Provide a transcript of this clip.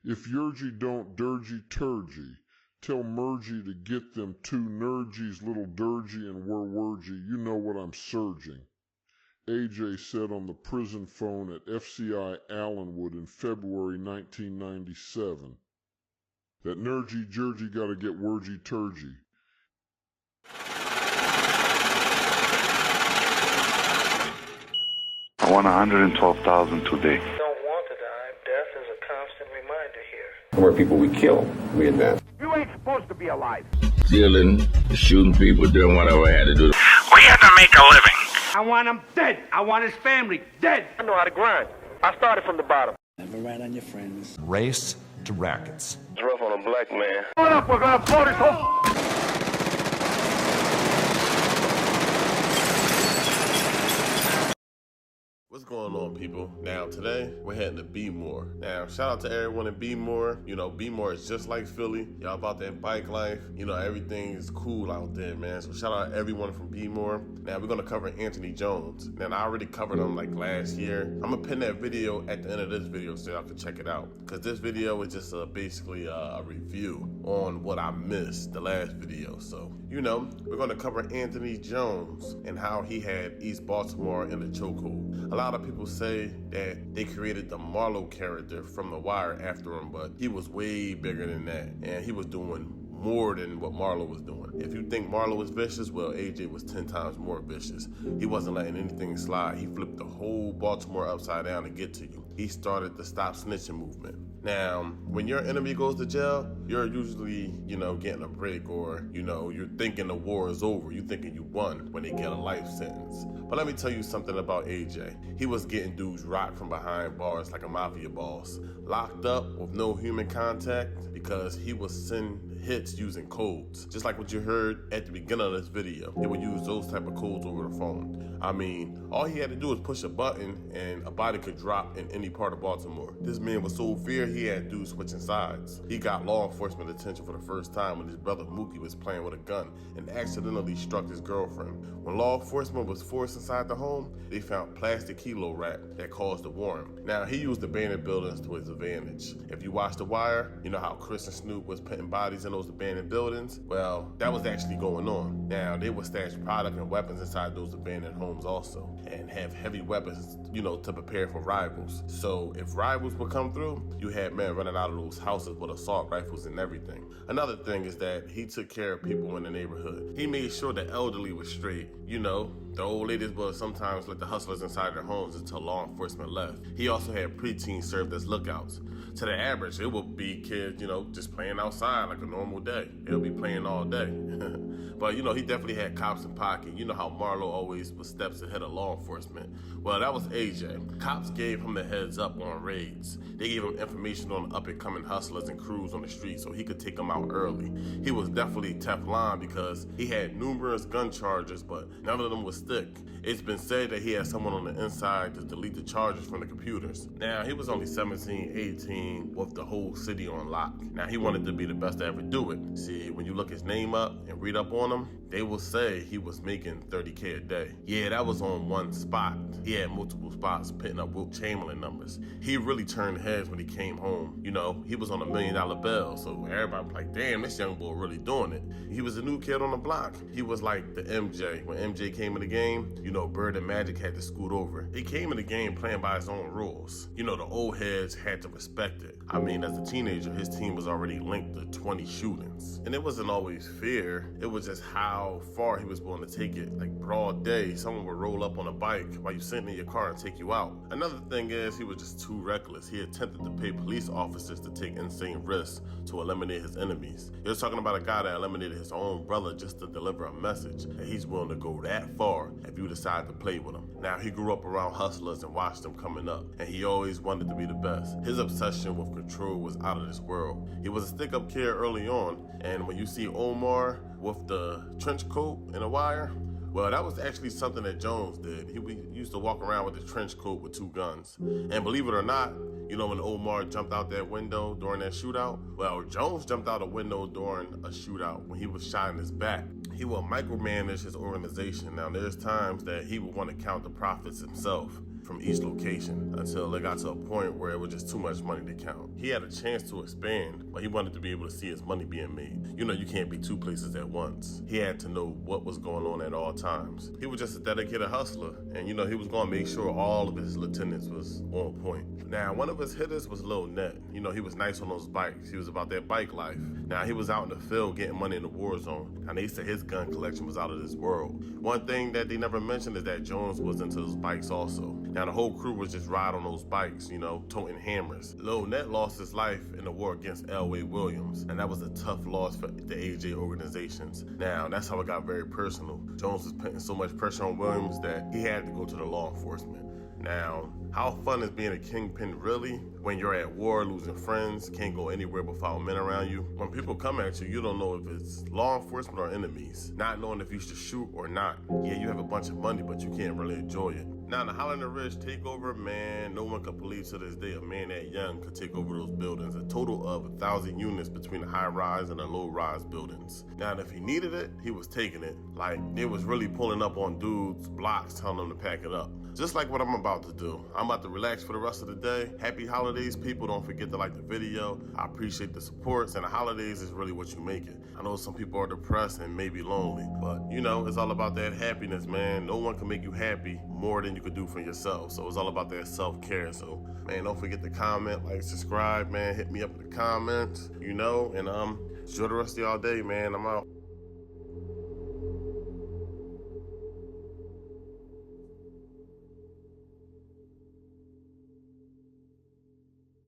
If Yergy don't dirgy turgy, tell Mergy to get them two Nergies, little dirgy and Werwergy. You know what I'm surging. AJ said on the prison phone at FCI Allenwood in February 1997 that Nergy Jergy gotta get Wergy Turgy. I want 112,000 today. Don't want to die. Death is a constant reminder here. Where people we kill, we advance. You ain't supposed to be alive. Stealing, shooting people, doing whatever I had to do. We had to make a living. I want him dead. I want his family dead. I know how to grind. I started from the bottom. Never rat on your friends. Race to rackets. It's rough on a black man. Hold up, we're gonna blow this whole... What's going on, people? Now, today, we're heading to B-More. Now, shout out to everyone in B-More. You know, B-More is just like Philly. Y'all about that bike life. You know, everything is cool out there, man. So shout out everyone from B-More. Now, we're going to cover Anthony Jones. Now, I already covered him like last year. I'm going to pin that video at the end of this video so y'all can check it out. Because this video is just basically a review on what I missed the last video. So, you know, we're going to cover Anthony Jones and how he had East Baltimore in the chokehold. A lot of people say that they created the Marlo character from The Wire after him, but he was way bigger than that, and he was doing more than what Marlo was doing. If you think Marlo was vicious, well, AJ was 10 times more vicious. He wasn't letting anything slide. He flipped the whole Baltimore upside down to get to you. He started the Stop Snitching movement. Now, when your enemy goes to jail, you're usually, you know, getting a break, or, you know, you're thinking the war is over. You're thinking you won when they get a life sentence. But let me tell you something about AJ. He was getting dudes rocked from behind bars like a mafia boss, locked up with no human contact because he was sending hits using codes. Just like what you heard at the beginning of this video. He would use those type of codes over the phone. I mean, all he had to do was push a button and a body could drop in any part of Baltimore. This man was so feared he had dudes switching sides. He got law enforcement attention for the first time when his brother Mookie was playing with a gun and accidentally struck his girlfriend. When law enforcement was forced inside the home, they found plastic kilo wrap that caused the worm. Now, he used abandoned buildings to his advantage. If you watch The Wire, you know how Chris and Snoop was putting bodies in those abandoned buildings? Well, that was actually going on. Now, they would stash product and weapons inside those abandoned homes also, and have heavy weapons, you know, to prepare for rivals. So if rivals would come through, you had men running out of those houses with assault rifles and everything. Another thing is that he took care of people in the neighborhood. He made sure the elderly was straight. You know, the old ladies would sometimes let the hustlers inside their homes until law enforcement left. He also had preteens served as lookouts. To the average, it would be kids, you know, just playing outside like a normal day. They'll be playing all day. But, you know, he definitely had cops in pocket. You know how Marlo always was steps ahead of law enforcement. Well, that was AJ. Cops gave him the heads up on raids. They gave him information on up-and-coming hustlers and crews on the street so he could take them out early. He was definitely Teflon because he had numerous gun charges, but none of them would stick. It's been said that he had someone on the inside to delete the charges from the computers. Now, he was only 17, 18 with the whole city on lock. Now, he wanted to be the best to ever do it. See, when you look his name up and read up on him, they will say he was making $30K a day. Yeah, that was on one spot. He had multiple spots putting up Wilt Chamberlain numbers. He really turned heads when he came home. You know, he was on $1 million bill, so everybody was like, damn, this young boy really doing it. He was a new kid on the block. He was like the MJ. When MJ came in the game, you know, Bird and Magic had to scoot over. He came in the game playing by his own rules. You know, the old heads had to respect it. I mean, as a teenager, his team was already linked to 20 shootings. And it wasn't always fear. It was just how far he was willing to take it. Like broad day, someone would roll up on a bike while you're sitting in your car and take you out. Another thing is he was just too reckless. He attempted to pay police officers to take insane risks to eliminate his enemies. You're talking about a guy that eliminated his own brother just to deliver a message, and he's willing to go that far if you decide to play with him. Now, he grew up around hustlers and watched them coming up, and he always wanted to be the best. His obsession with control was out of this world. He was a stick-up kid early on, and when you see Omar with the trench coat and a wire, well, that was actually something that Jones did. He used to walk around with a trench coat with 2 guns. And believe it or not, you know, when Omar jumped out that window during that shootout, well, Jones jumped out a window during a shootout when he was shot in his back. He would micromanage his organization. Now, there's times that he would want to count the profits himself. from each location until it got to a point where it was just too much money to count. He had a chance to expand, but he wanted to be able to see his money being made. You know, you can't be two places at once. He had to know what was going on at all times. He was just a dedicated hustler, and you know, he was gonna make sure all of his lieutenants was on point. Now, one of his hitters was Lil Net. You know, he was nice on those bikes. He was about that bike life. Now, he was out in the field getting money in the war zone, and they said his gun collection was out of this world. One thing that they never mentioned is that Jones was into those bikes also. Now, the whole crew was just riding on those bikes, you know, toting hammers. Lil Net lost his life in the war against Elway Williams, and that was a tough loss for the AJ organizations. Now, that's how it got very personal. Jones was putting so much pressure on Williams that he had to go to the law enforcement. Now, how fun is being a kingpin really when you're at war, losing friends, can't go anywhere without men around you? When people come at you, you don't know if it's law enforcement or enemies, not knowing if you should shoot or not. Yeah, you have a bunch of money, but you can't really enjoy it. Now, the Highlander Ridge takeover, man, no one could believe to this day a man that young could take over those buildings. A total of 1,000 units between the high-rise and the low-rise buildings. Now, if he needed it, he was taking it. Like, it was really pulling up on dudes' blocks, telling them to pack it up. Just like what I'm about to do. I'm about to relax for the rest of the day. Happy holidays, people. Don't forget to like the video. I appreciate the supports, and the holidays is really what you make it. I know some people are depressed and maybe lonely, but you know, it's all about that happiness, man. No one can make you happy more than you could do for yourself. So it's all about that self-care. So, man, don't forget to comment, like, subscribe, man. Hit me up in the comments, you know, and enjoy the rest of y'all day, man. I'm out.